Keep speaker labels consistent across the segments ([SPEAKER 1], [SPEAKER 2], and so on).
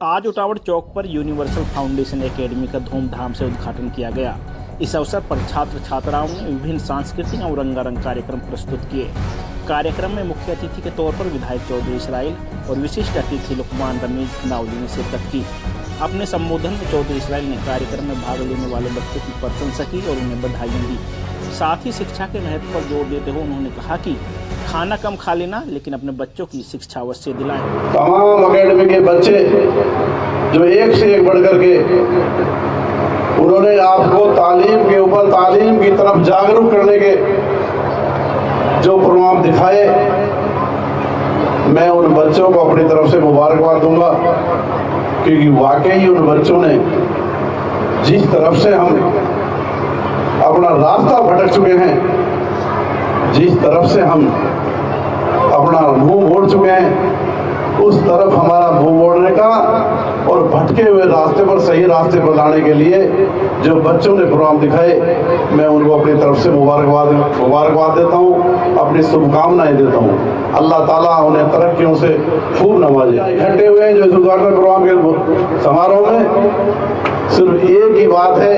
[SPEAKER 1] आज उटावड़ चौक पर universal foundation academy का धूमधाम से उद्घाटन किया गया। इस अवसर पर छात्र छात्राओं ने विभिन्न सांस्कृतिक और रंगारंग कार्यक्रम प्रस्तुत किए। कार्यक्रम में मुख्य अतिथि के तौर पर विधायक चौधरी इसराइल और विशिष्ट अतिथि लुकमान रमीज नाउदी ने शिरकत की। अपने संबोधन में चौधरी इसराइल ने कार्यक्रम में भाग लेने वाले बच्चों की प्रशंसा की और उन्हें बधाइयाँ दी। साथ ही शिक्षा के महत्व पर जोर देते हुए उन्होंने कहा कि खाना कम खा लेना, लेकिन अपने बच्चों की शिक्षा अवश्य दिलाएं।
[SPEAKER 2] तमाम अकेडमी के बच्चे जो एक से एक बढ़ करके उन्होंने आपको तालीम के ऊपर तालीम की तरफ जागरूक करने के जो प्रोग्राम दिखाए, मैं उन बच्चों को अपनी तरफ से मुबारकबाद दूंगा, क्योंकि वाकई उन बच्चों ने जिस तरफ से हम अपना रास्ता भटक चुके हैं, जिस तरफ से हम अपना मुंह मोड़ चुके हैं, उस तरफ हमारा मुंह मोड़ने का और भटके हुए रास्ते पर सही रास्ते पर लाने के लिए जो बच्चों ने प्रोग्राम दिखाए, मैं उनको अपनी तरफ से मुबारकबाद देता हूँ, अपनी शुभकामनाएं देता हूँ। अल्लाह ताला उन्हें तरक्कियों से खूब नवाजे। इकट्ठे हुए हैं जो उद्घाटन प्रोग्राम के समारोह में, सिर्फ एक ही बात है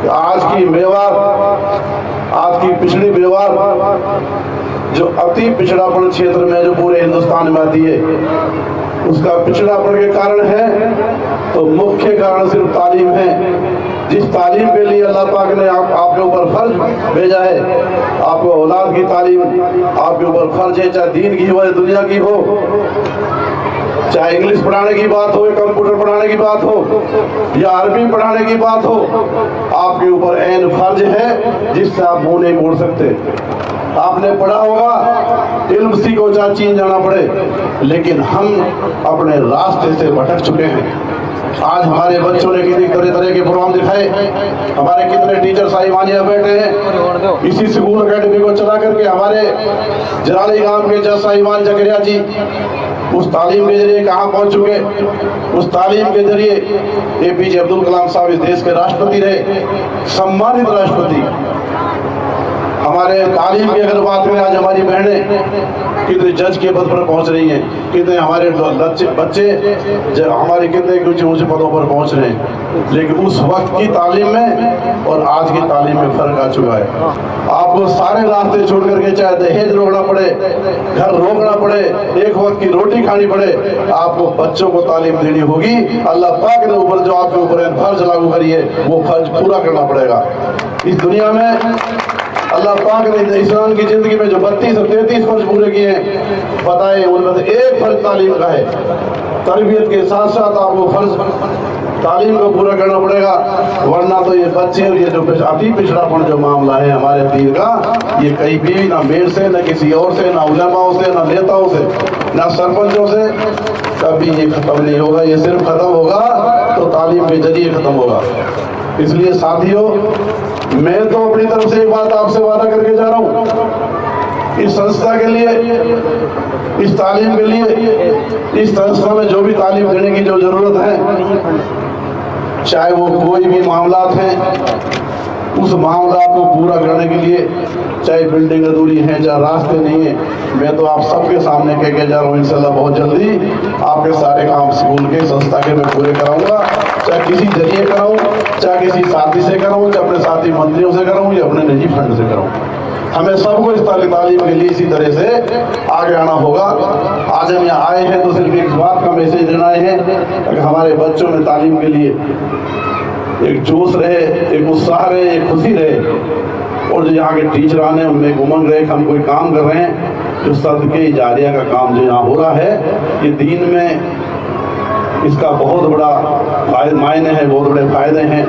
[SPEAKER 2] कि आज की मेवात, आज की पिछड़ी मेवात जो अति पिछड़ापन क्षेत्र में जो पूरे हिंदुस्तान में आती है, उसका पिछड़ापन के कारण है तो मुख्य कारण सिर्फ तालीम है। जिस तालीम के लिए अल्लाह पाक ने आपके ऊपर फर्ज भेजा है, आपको औलाद की तालीम आपके ऊपर फर्ज है, चाहे दीन की हो या दुनिया की हो, चाहे इंग्लिश पढ़ाने की बात हो या कंप्यूटर पढ़ाने की बात हो या अरबी पढ़ाने की बात हो, आपके ऊपर ऐन फर्ज है जिससे आप मुंह नहीं मोड़ सकते। आपने पढ़ा होगा इल्म सीखो चाहे चीन जाना पड़े, लेकिन हम अपने रास्ते से भटक चुके हैं। आज हमारे बच्चों ने कितनी तरह तरह के प्रोग्राम दिखाए, हमारे कितने टीचर साहिबानियाँ बैठे हैं इसी स्कूल अकेडमी को चला करके। हमारे जराली गांव के जज साहिबान जकरिया जी उस तालीम के जरिए कहाँ पहुँच चुके, उस तालीम के जरिए APJ अब्दुल कलाम साहब इस देश के राष्ट्रपति रहे, सम्मानित राष्ट्रपति। हमारे तालीम की अगर बात करें, आज हमारी बहनें कितने जज के पद पर पहुंच रही हैं, कितने हमारे बच्चे हमारे कितने ऊंचे ऊंचे पदों पर पहुंच रहे हैं, लेकिन उस वक्त की तालीम में और आज की तालीम में फर्क आ चुका है। आपको सारे रास्ते छोड़ करके, चाहे दहेज रोकना पड़े, घर रोकना पड़े, एक वक्त की रोटी खानी पड़े, आपको बच्चों को तालीम देनी होगी। अल्लाह पाक ने ऊपर जो आपके ऊपर फर्ज लागू करी है, वो फर्ज पूरा करना पड़ेगा। इस दुनिया में अल्लाह पाक ने इंसान की जिंदगी में जो 32 और 33 फर्ज पूरे किए हैं, बताए उनमें से एक फर्ज तालीम का है। तरबियत के साथ साथ आपको फर्ज तालीम को पूरा करना पड़ेगा, वरना तो ये बच्चे और ये जो अति पिछड़ापन जो मामला है हमारे दीन का, ये कहीं भी ना मेर से, ना किसी और से, ना उलमाओं से, ना नेताओं से, ना सरपंचों से कभी ये खत्म नहीं होगा। ये सिर्फ खत्म होगा तो तालीम के जरिए खत्म होगा। इसलिए साथियों, मैं तो अपनी तरफ से एक बात आपसे वादा करके जा रहा हूँ, इस संस्था के लिए, इस तालीम के लिए, इस संस्था में जो भी तालीम देने की जो जरूरत है, चाहे वो कोई भी मामलात हैं, उस मामला को पूरा करने के लिए, चाहे बिल्डिंग अधूरी है, चाहे रास्ते नहीं है, मैं तो आप सबके सामने कह के जा रहा हूँ, इंशाल्लाह बहुत जल्दी आपके सारे काम स्कूल के, संस्था के मैं पूरे कराऊंगा। चाहे किसी जरिए कराऊं, चाहे किसी साथी से कराऊं, चाहे अपने साथी मंत्रियों से कराऊं या अपने निजी फंड से कराऊं, हमें सबको इस तालीम के लिए इसी तरह से आगे आना होगा। आज हम यहाँ आए हैं तो सिर्फ एक बात का मैसेज देना है कि हमारे बच्चों में तालीम के लिए एक जोश रहे, एक उत्साह रहे, एक खुशी रहे, और जो यहाँ के टीचरान हैं उनमें उमंग रहे कि हम कोई काम कर रहे हैं जो सदके जारिया का काम जो यहाँ हो रहा है, ये दीन में इसका बहुत बड़ा मायने है, बहुत बड़े फायदे हैं।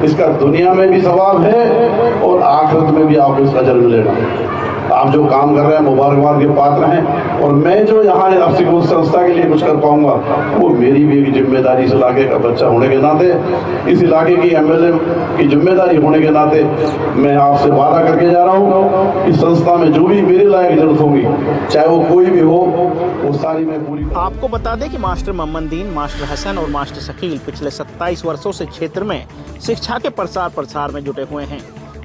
[SPEAKER 2] इसका दुनिया में भी सवाब है और आखिरत में भी आपको इसका अजर मिलेगा। आप जो काम कर रहे हैं मुबारकबाद के पात्र हैं, और मैं जो यहाँ आपसे उस संस्था के लिए कुछ कर पाऊंगा वो मेरी भी एक जिम्मेदारी, इस इलाके का बच्चा होने के नाते, इस इलाके की MLA की जिम्मेदारी होने के नाते मैं आपसे वादा करके जा रहा हूँ, इस संस्था में जो भी मेरे लायक जरूरत होगी, चाहे वो कोई भी हो, वो सारी मैं पूरी।
[SPEAKER 1] आपको बता दें कि मास्टर मोहम्मदीन, मास्टर हसन और मास्टर शकील पिछले 27 वर्षों से क्षेत्र में शिक्षा के प्रसार में जुटे हुए हैं।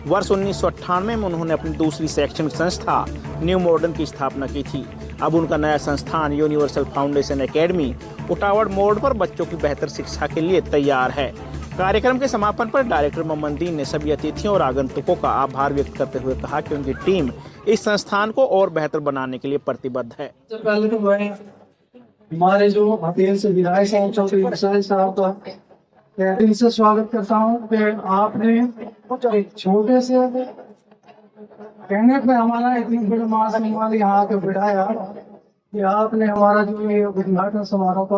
[SPEAKER 1] वर्ष 1998 में उन्होंने अपनी दूसरी शैक्षणिक संस्था न्यू मॉडर्न की स्थापना की थी। अब उनका नया संस्थान यूनिवर्सल फाउंडेशन एकेडमी उटावड़ मोड़ पर बच्चों की बेहतर शिक्षा के लिए तैयार है। कार्यक्रम के समापन पर डायरेक्टर मोहम्मद दीन ने सभी अतिथियों और आगंतुकों का आभार व्यक्त करते हुए कहा कि उनकी टीम इस संस्थान को और बेहतर बनाने के लिए प्रतिबद्ध है।
[SPEAKER 3] पहले तो मैं हमारे जो हथेल से विधायक साहब चौधरी मिसाइल साहब का दिल से स्वागत करता हूँ कि आपने एक छोटे से कहने पे हमारा इतनी बड़ा मान सम्मान यहाँ आके बिठाया कि आपने हमारा जो ये उद्घाटन समारोह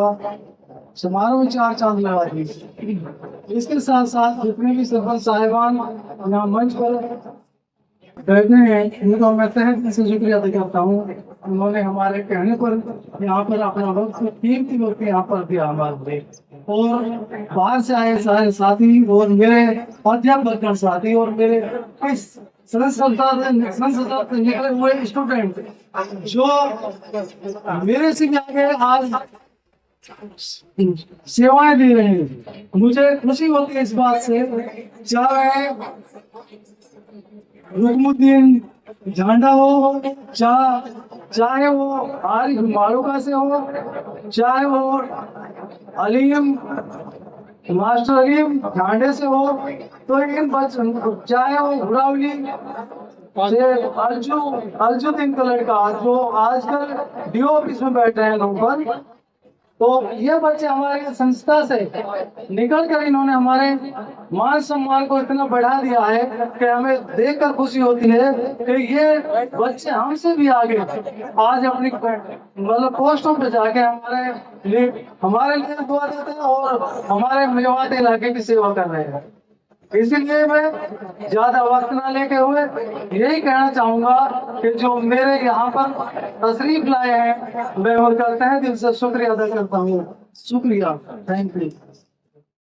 [SPEAKER 3] में 4 चांद लगा दिए। इसके साथ साथ जितने भी सरपंच साहिबान यहाँ मंच पर बैठे हैं इनको मैं तहे दिल से शुक्रिया अदा करता हूँ। उन्होंने हमारे कहने पर यहाँ पर अपना वक्त कीमती वक्त यहाँ पर दिया हमारे लिए, और बाहर से आए सारे साथी और मेरे अध्यापक साथी और मेरे इस संस्था से निकले हुए स्टूडेंट जो मेरे से भी आगे आज सेवाएं दे रहे हैं। मुझे खुशी होती है इस बात से, चाहे रुकमुद्दीन झांडा हो, चाहे वो आरिफ मारूका से हो, चाहे वो अलीम मास्टर अलीम झांडे से हो, तो इन बच्चों चाहे वो घुरावली से अर्जुन का लड़का जो आजकल डीओ ऑफिस में बैठे हैं ऊपर, तो ये बच्चे हमारे संस्था से निकल कर इन्होंने हमारे मान सम्मान को इतना बढ़ा दिया है कि हमें देखकर खुशी होती है कि ये बच्चे हमसे भी आगे आज अपनी मतलब पोस्टों पे जाके हमारे लिए दुआ देते हैं और हमारे मेवात इलाके की सेवा कर रहे हैं। इसीलिए मैं ज्यादा वक्त ना लेके हुए यही कहना चाहूंगा कि जो मेरे यहाँ पर तशरीफ लाए हैं मैं उनका तहे दिल से शुक्रिया अदा करता हूँ। शुक्रिया, थैंक यू।